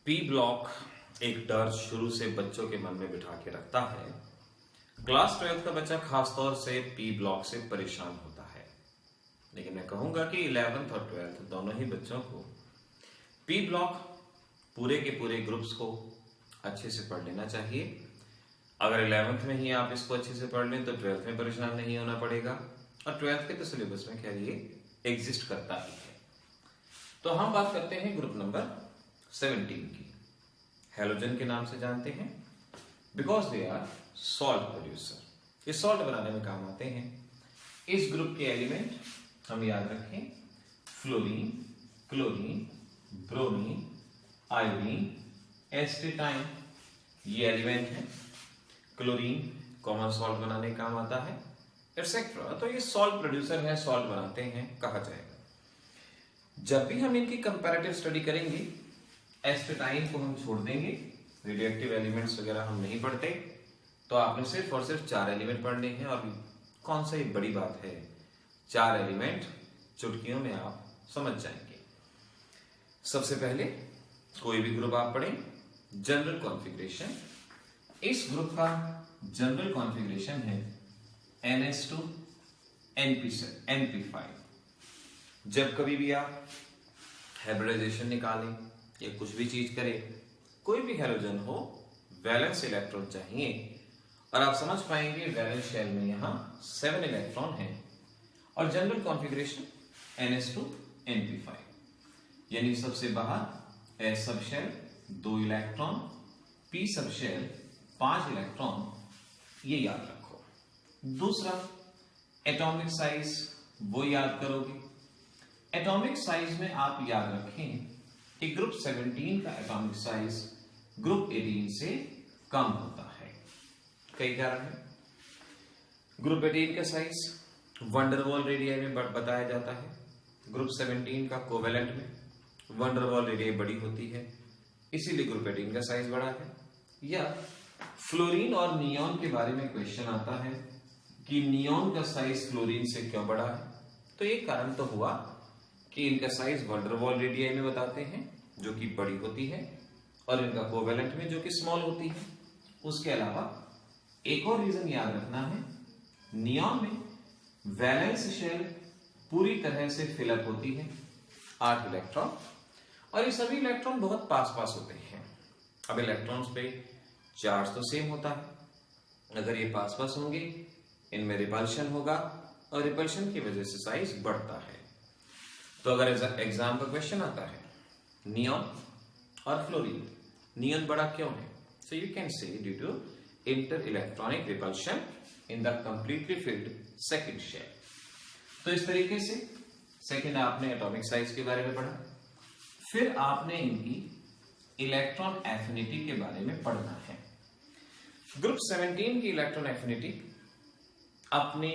P block एक डर शुरू से बच्चों के मन में बिठा के रखता है। क्लास 12 का बच्चा खासतौर से पी ब्लॉक से परेशान होता है, लेकिन मैं कहूंगा कि 11th और 12th दोनों ही बच्चों को पी ब्लॉक पूरे के पूरे ग्रुप्स को अच्छे से पढ़ लेना चाहिए। अगर 11th में ही आप इसको अच्छे से पढ़ लें तो 12th में परेशान नहीं होना पड़ेगा, और 12th के तो सिलेबस में क्या ये एग्जिस्ट करता ही है। तो हम बात करते हैं ग्रुप नंबर 17 की। हेलोजन के नाम से जानते हैं because they are salt producer. ये सॉल्ट बनाने में काम आते हैं। इस ग्रुप के एलिमेंट हम याद रखें, fluorine, chlorine, bromine, iodine, astatine, ये एलिमेंट है। क्लोरीन कॉमन सॉल्ट बनाने का काम आता है, एक्सेट्रा। तो ये सॉल्ट प्रोड्यूसर है, सॉल्ट बनाते हैं कहा जाएगा। जब भी हम इनकी कंपैरेटिव स्टडी करेंगे, एस्टेटाइन को हम छोड़ देंगे, रेडियोएक्टिव एलिमेंट्स वगैरह हम नहीं पढ़ते, तो आपने सिर्फ और सिर्फ 4 एलिमेंट पढ़ने हैं। और कौन सा ये बड़ी बात है, 4 एलिमेंट चुटकियों में आप समझ जाएंगे। सबसे पहले कोई भी ग्रुप आप पढ़ें, जनरल कॉन्फ़िगरेशन। इस ग्रुप का जनरल कॉन्फ़िगरेशन है NH2 NP5। जब कभी भी आप हाइब्रिडाइजेशन निकालें या कुछ भी चीज करें, कोई भी हैलोजन हो, वैलेंस इलेक्ट्रॉन चाहिए। और आप समझ पाएंगे वैलेंस शेल में यहां 7 इलेक्ट्रॉन है, और जनरल कॉन्फ़िगरेशन NH2 NP5, यानी सबसे बाहर S sub shell 2 electron, P sub shell 5 electron, ये याद रखो। दूसरा एटॉमिक साइज, वो याद करोगे। एटॉमिक साइज में आप याद रखें कि ग्रुप 17 का एटॉमिक साइज ग्रुप 18 से कम होता है। कई कारण है। ग्रुप 18 का साइज वंडरवॉल रेडियाई में बताया जाता है, ग्रुप 17 का कोवेलेंट में वंडरवॉल रेडियाई बड़ी होती है, इसीलिए ग्रुप 18 का साइज बड़ा है। या फ्लोरीन और नियॉन के बारे में क्वेश्चन आता है कि नियॉन का साइज फ्लोरीन से क्यों बड़ा है, तो एक कारण तो हुआ कि इनका साइज वंडरवॉल रेडियाई में बताते हैं जो कि बड़ी होती है, और इनका कोवेलेंट में जो कि स्मॉल होती है। उसके अलावा एक और रीजन याद रखना है, नियॉन में वैलेंस शेल पूरी तरह से फिलअप होती है, 8 इलेक्ट्रॉन, और ये सभी इलेक्ट्रॉन बहुत पास पास होते हैं। अब इलेक्ट्रॉन्स पे चार्ज तो सेम होता है, अगर ये पास पास होंगे इनमें रिपल्शन होगा, और रिपल्शन की वजह से साइज बढ़ता है। तो अगर एग्जाम का क्वेश्चन आता है नियॉन और फ्लोरीन, नियॉन बड़ा क्यों है, so you can say due to inter electronic repulsion in the completely filled second shell. तो इस तरीके से सेकंड आपने एटॉमिक साइज के बारे में पढ़ा। फिर आपने इनकी इलेक्ट्रॉन एफिनिटी के बारे में पढ़ना है। ग्रुप 17 की इलेक्ट्रॉन एफिनिटी अपने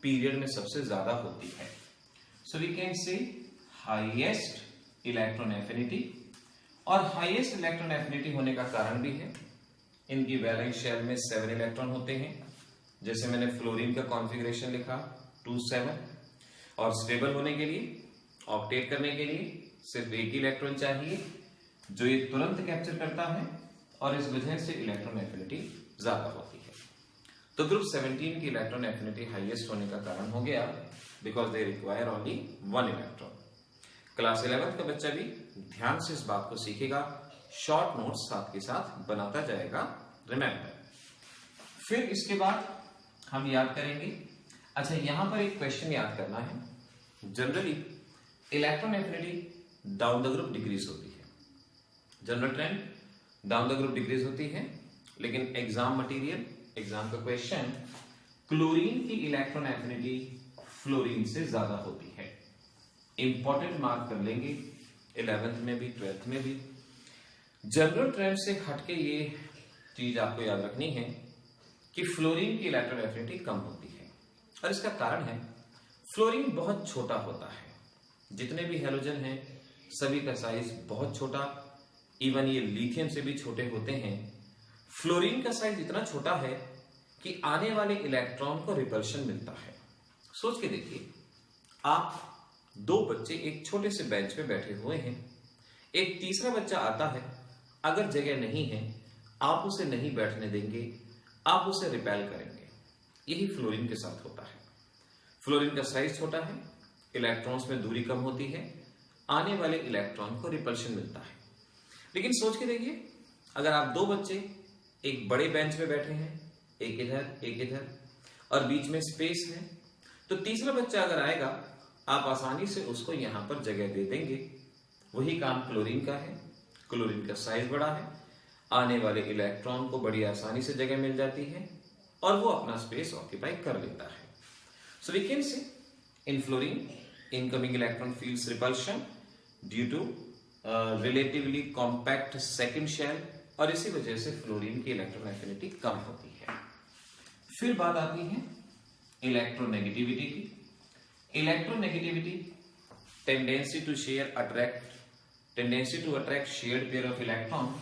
पीरियड में सबसे ज्यादा होती है, so we can say highest electron affinity. और हाईएस्ट इलेक्ट्रॉन एफिनिटी होने का कारण भी है, इनकी वैलेंस शेल में 7 इलेक्ट्रॉन होते हैं। जैसे मैंने फ्लोरीन का कॉन्फ़िगरेशन लिखा 2 7, और स्टेबल होने के लिए, ऑक्टेट करने के लिए सिर्फ एक इलेक्ट्रॉन चाहिए जो ये तुरंत कैप्चर करता है, और इस वजह से इलेक्ट्रॉन एफिनिटी ज्यादा होती है। तो ग्रुप 17 की इलेक्ट्रॉन एफिनिटी हाईएस्ट होने का कारण हो गया because they require only 1 electron. Class 11 का बच्चा भी ध्यान से इस बात को सीखेगा, शॉर्ट नोट्स साथ के साथ बनाता जाएगा, रिमेंबर। फिर इसके बाद हम याद करेंगे, अच्छा यहां पर एक क्वेश्चन याद करना है, generally electron affinity down the group decrease होती है, general trend down the group decrease होती है, लेकिन एग्जाम मटेरियल, एग्जाम का क्वेश्चन, क्लोरीन की इलेक्ट्रॉन एफिनिटी फ्लोरीन से ज्यादा होती है। इंपॉर्टेंट मार्क कर लेंगे 11th में भी 12th में भी। जनरल ट्रेंड से हटके ये चीज आपको याद रखनी है कि फ्लोरीन की इलेक्ट्रॉन एफिनिटी कम होती है, और इसका कारण है फ्लोरीन बहुत छोटा होता है। जितने भी हैलोजन हैं सभी का साइज बहुत छोटा, इवन ये लिथियम से भी छोटे होते हैं। फ्लोरीन का साइज इतना छोटा है कि आने वाले इलेक्ट्रॉन को रिपल्शन मिलता है। सोच के देखिए, आप 2 बच्चे एक छोटे से बेंच पे बैठे हुए हैं, एक तीसरा बच्चा आता है अगर जगह नहीं है, आप उसे नहीं बैठने देंगे, आप उसे रिपेल करेंगे। यही फ्लोरीन के साथ होता है। फ्लोरीन का साइज छोटा है, इलेक्ट्रॉन्स में दूरी कम होती है, आने वाले इलेक्ट्रॉन को रिपल्शन मिलता है। लेकिन सोच के देखिए, अगर आप दो बच्चे एक बड़े बेंच पे बैठे हैं, एक इधर और बीच में स्पेस है, तो तीसरा बच्चा अगर आएगा, आप आसानी से उसको यहां पर जगह दे देंगे। वही काम क्लोरीन का है। क्लोरीन का साइज बड़ा है, आने वाले इलेक्ट्रॉन को बड़ी आसानी से जगह मिल जाती है और वो अपना स्पेस ऑक्यूपाई कर लेता है। So we can say in fluorine incoming electron feels repulsion due to relatively compact second shell, और इसी वजह से फ्लोरीन की इलेक्ट्रॉन एफिनिटी कम होती है। फिर बात आती है इलेक्ट्रोनेगेटिविटी की। Electronegativity tendency to attract shared pair of electron,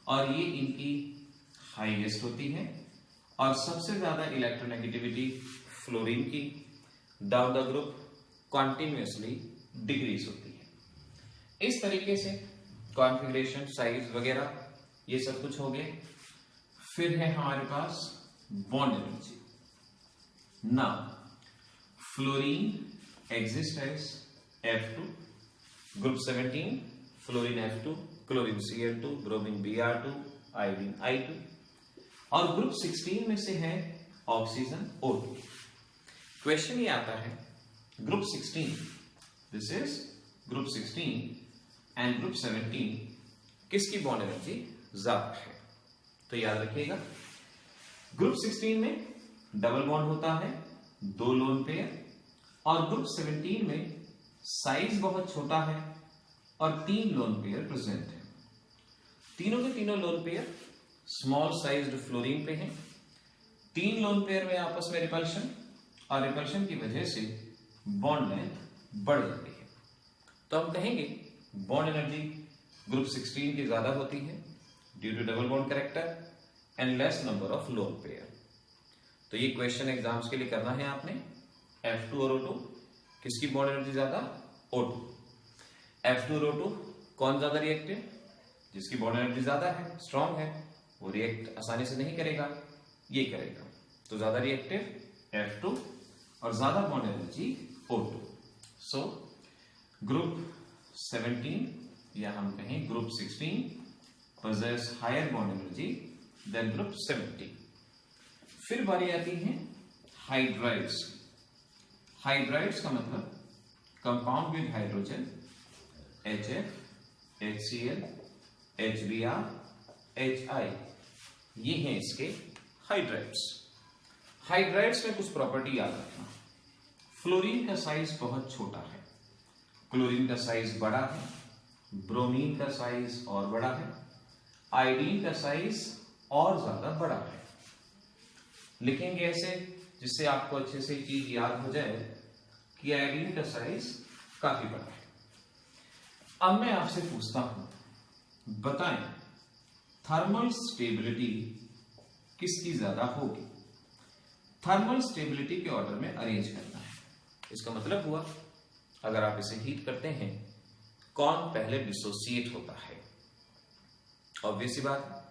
और ये इनकी हाईएस्ट होती है। और सबसे ज्यादा इलेक्ट्रोनेगेटिविटी फ्लोरीन की down the group continuously decrease होती है। इस तरीके से कॉन्फ़िगरेशन, साइज वगैरह ये सब कुछ हो गए। फिर है हमारे पास bond energy. Now fluorine exist as F2, group 17 fluorine F2, chlorine Cl2, bromine Br2, iodine I2, और ग्रुप 16 में से है ऑक्सीजन O2। क्वेश्चन ये आता है, group 16, this is group 16 and group 17, किसकी बॉन्ड एनर्जी ज्यादा है? तो याद रखिएगा, ग्रुप 16 में डबल बॉन्ड होता है, 2 लोन पेयर, और ग्रुप 17 में साइज बहुत छोटा है और 3 लोन पेयर प्रेजेंट है। तीनों के तीनों lone pair small sized fluorine पे हैं। 3 लोन पेयर में आपस में रिपल्शन, और रिपल्शन की वजह से बॉन्ड लेंथ बढ़ जाती है। तो हम कहेंगे बॉन्ड एनर्जी ग्रुप 16 की ज्यादा होती है due to double bond character and less number of lone pair. तो ये क्वेश्चन एग्जाम्स के लिए करना है आपने। F2 और O2, किसकी बॉन्ड एनर्जी ज्यादा? O2। F2 और O2 कौन ज्यादा रिएक्टिव? जिसकी बॉन्ड एनर्जी ज्यादा है, स्ट्रॉन्ग है, वो रिएक्ट आसानी से नहीं करेगा, ये करेगा। तो ज्यादा रिएक्टिव F2 और ज्यादा bond energy O2। So group 17 या हम कहें group 16 possess higher bond energy than group 17। फिर बारी आती है हाइड्राइड्स। हाइड्राइड्स का मतलब compound with hydrogen, HF, HCl, HBr, HI, ये हैं इसके हाइड्राइड्स। हाइड्राइड्स में कुछ प्रॉपर्टी याद रखना। फ्लोरीन का साइज बहुत छोटा है, क्लोरीन का साइज बड़ा है, ब्रोमीन का साइज और बड़ा है, आयोडीन का साइज और ज्यादा बड़ा है। लिखेंगे ऐसे जिससे आपको अच्छे से चीज याद हो जाए कि आयोडीन का साइज काफी बड़ा है। अब मैं आपसे पूछता हूं, बताएं थर्मल स्टेबिलिटी किसकी ज्यादा होगी? थर्मल स्टेबिलिटी के ऑर्डर में अरेंज करना है। इसका मतलब हुआ, अगर आप इसे हीट करते हैं, कौन पहले डिसोसिएट होता है? ऑब्वियस सी बात,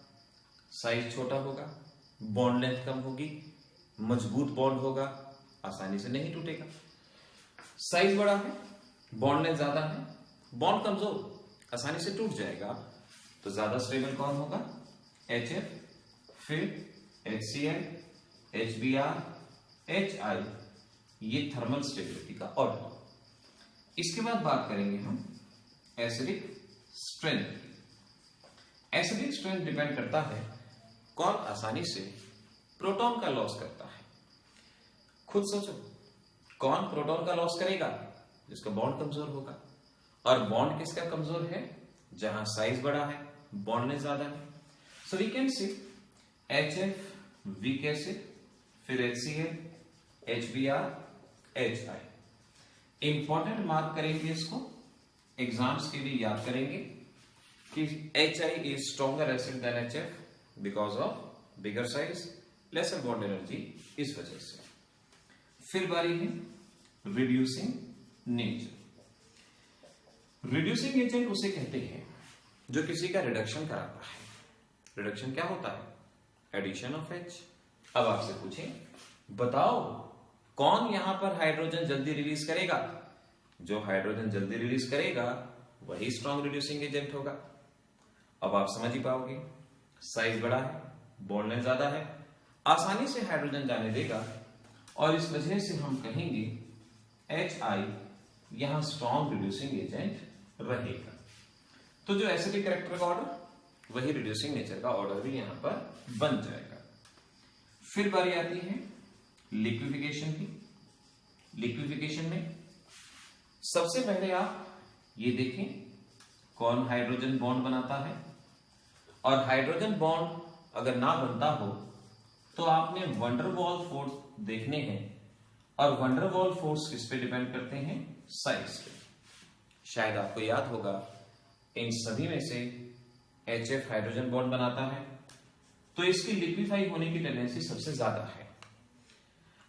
साइज छोटा होगा, बॉन्ड लेंथ कम होगी, मजबूत बॉन्ड होगा, आसानी से नहीं टूटेगा। साइज बड़ा है, बॉन्ड लेंथ ज्यादा है, बॉन्ड कमजोर, आसानी से टूट जाएगा। तो ज्यादा स्टेबल कौन होगा? HF, फिर HCl, HBr, HI, ये थर्मल स्टेबिलिटी का ऑर्डर। इसके बाद बात करेंगे हम acidic strength. Acidic strength depend करता है कौन आसानी से प्रोटॉन का लॉस करता है। खुद सोचो, कौन प्रोटॉन का लॉस करेगा? जिसका बॉन्ड कमजोर होगा। और बॉन्ड किसका कमजोर है? जहां साइज बड़ा है, बॉन्ड में ज्यादा है। So we can see HF weak acid, फिर HCl, HBr, HI। Important mark करेंगे इसको, एग्जाम्स के लिए याद करेंगे कि HI is stronger acid than HF because of bigger size, lesser bond energy, इस वजह से। फिर बारी है रिड्यूसिंग नेचर। रिड्यूसिंग एजेंट उसे कहते हैं जो किसी का रिडक्शन कराता है। रिडक्शन क्या होता है? Addition of H। अब आपसे पूछें, बताओ कौन यहां पर हाइड्रोजन जल्दी रिलीज करेगा? जो हाइड्रोजन जल्दी रिलीज करेगा वही स्ट्रॉन्ग रिड्यूसिंग एजेंट होगा। अब आप समझ ही पाओगे, साइज बड़ा है, बॉन्ड लेंथ ज्यादा है, आसानी से हाइड्रोजन जाने देगा, और इस वजह से हम कहेंगे HI यहां स्ट्रॉन्ग रिड्यूसिंग एजेंट रहेगा। तो जो एसिडिक कैरेक्टर का ऑर्डर, वही रिड्यूसिंग नेचर का ऑर्डर भी यहां पर बन जाएगा। फिर बारी आती है लिक्विफिकेशन की। लिक्विफिकेशन में सबसे पहले आप ये देखें कौन हाइड्रोजन बॉन्ड बनाता है, और हाइड्रोजन बॉन्ड अगर ना बनता हो तो आपने वंडरवॉल फोर्स देखने हैं, और वंडरवॉल फोर्स किस पे डिपेंड करते हैं? साइज पे। शायद आपको याद होगा इन सभी में से HF हाइड्रोजन बॉन्ड बनाता है, तो इसकी लिक्विफाई होने की टेंडेंसी सबसे ज्यादा है।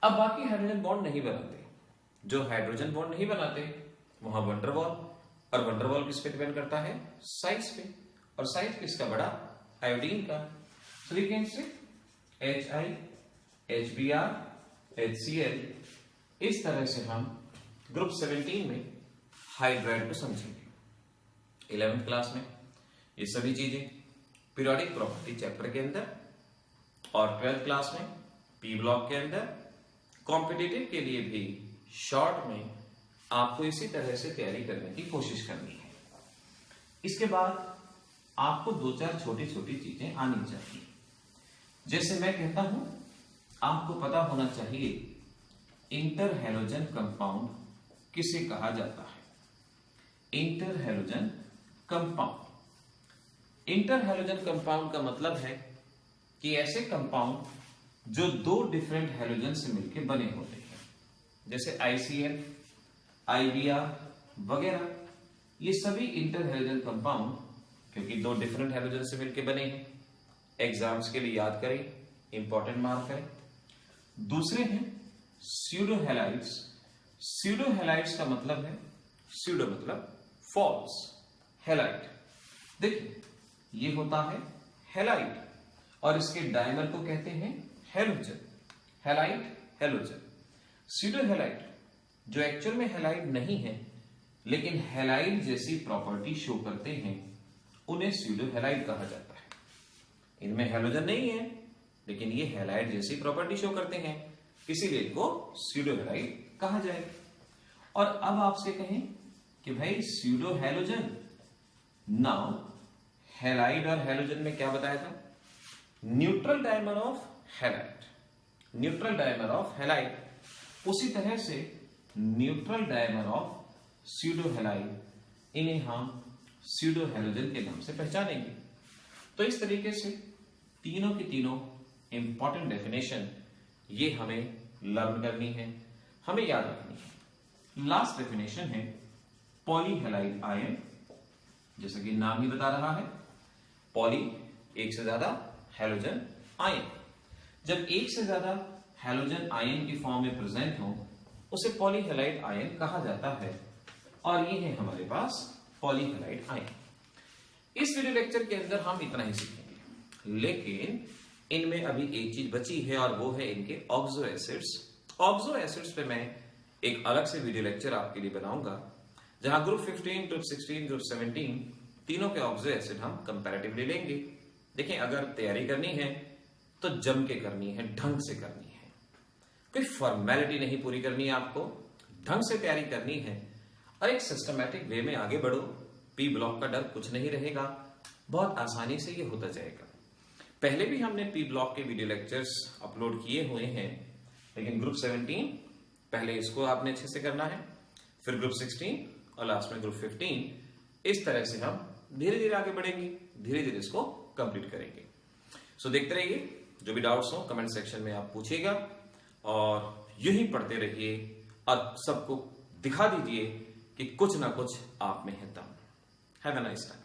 अब बाकी हाइड्रोजन बॉन्ड नहीं बनाते, जो हाइड्रोजन बॉन्ड नहीं बनाते वहां वंडरवॉल, और वंडरवॉल किस पे डिपेंड करता है? साइज पे, और साइज किसका बड़ा? आयोडीन का। तो we can say HI, HBr, HCl, इस तरह से हम ग्रुप 17 में हाइड्राइड को समझेंगे। 11th क्लास में ये सभी चीजें पीरियोडिक प्रॉपर्टी चैप्टर के अंदर, और 12th क्लास में पी ब्लॉक के अंदर। कॉम्पिटिटिव के लिए भी शॉर्ट में आपको इसी तरह से तैयारी करने की कोशिश करनी है। इसके बाद आपको 2-4 छोटी छोटी चीजें आनी चाहिए। जैसे मैं कहता हूं, आपको पता होना चाहिए इंटर हैलोजन कंपाउंड किसे कहा जाता है? Inter halogen compound. Inter halogen compound का मतलब है कि ऐसे कंपाउंड जो 2 डिफरेंट हैलोजन से मिलकर बने होते हैं, जैसे ICl, IBr वगैरह, ये सभी इंटर हैलोजन कंपाउंड क्योंकि 2 डिफरेंट हैलोजन से मिलकर बने हैं। एग्जाम्स के लिए याद करें, इंपॉर्टेंट मार्क है। दूसरे हैं स्यूडो हैलाइड्स। स्यूडो हैलाइड्स का मतलब है, स्यूडो मतलब फॉल्स, हैलाइड। देखिए ये होता है हैलाइड, और इसके डायमर को कहते हैं halogen. Halide, halogen. Pseudo halide जो एक्चुअल में हैलाइड नहीं है लेकिन हैलाइड जैसी प्रॉपर्टी शो करते हैं, उन्हें स्यूडो हैलाइड कहा जाता है। इनमें हैलोजन नहीं है लेकिन ये हैलाइड जैसी प्रॉपर्टी शो करते हैं, इसीलिए इनको स्यूडो हैलाइड कहा जाए। और अब आपसे कहें कि भाई स्यूडो हैलोजन, नाउ हैलाइड और हैलोजन में क्या बताया था? Neutral dimer of halide. Neutral dimer of halide, उसी तरह से neutral dimer of pseudo halide, इन्हें हम स्यूडो हैलोजन के नाम से पहचानेंगे। तो इस तरीके से तीनों की तीनों इंपॉर्टेंट डेफिनेशन ये हमें लर्न करनी है, हमें याद रखनी है। लास्ट डेफिनेशन है पॉलीहैलाइड आयन। जैसा कि नाम ही बता रहा है, पॉली एक से ज्यादा, हैलोजन आयन। जब एक से ज्यादा हैलोजन आयन की फॉर्म में प्रेजेंट हो उसे पॉलीहैलाइड आयन कहा जाता है, और ये है हमारे पास पॉलीहैलाइड आयन। इस वीडियो लेक्चर के अंदर हम इतना ही सीखेंगे, लेकिन इनमें अभी एक चीज बची है और वो है इनके ऑक्सो एसिड्स। ऑक्सो एसिड्स पे मैं एक अलग से वीडियो लेक्चर आपके लिए बनाऊंगा, जहां ग्रुप 15, ग्रुप 16, ग्रुप 17 तीनों के ऑक्सो एसिड हम कंपैरेटिवली लेंगे। देखिए अगर तैयारी करनी है तो जम के करनी है, ढंग से करनी है, कोई फॉर्मेलिटी नहीं पूरी करनी है, आपको ढंग से तैयारी करनी है और एक सिस्टमैटिक वे में आगे बढ़ो। पी ब्लॉक का डर कुछ नहीं रहेगा, बहुत आसानी से ये होता जाएगा। पहले भी हमने पी ब्लॉक के वीडियो लेक्चर्स अपलोड किए हुए हैं, लेकिन ग्रुप 17 पहले इसको आपने अच्छे से करना है, फिर ग्रुप 16 और लास्ट में ग्रुप 15। इस तरह से हम धीरे धीरे आगे बढ़ेंगे, धीरे धीरे इसको कंप्लीट करेंगे। सो देखते रहिए, जो भी डाउट्स हो कमेंट सेक्शन में आप पूछिएगा और यही पढ़ते रहिए और सबको दिखा दीजिए कि कुछ ना कुछ आप में है दम। Have a nice time.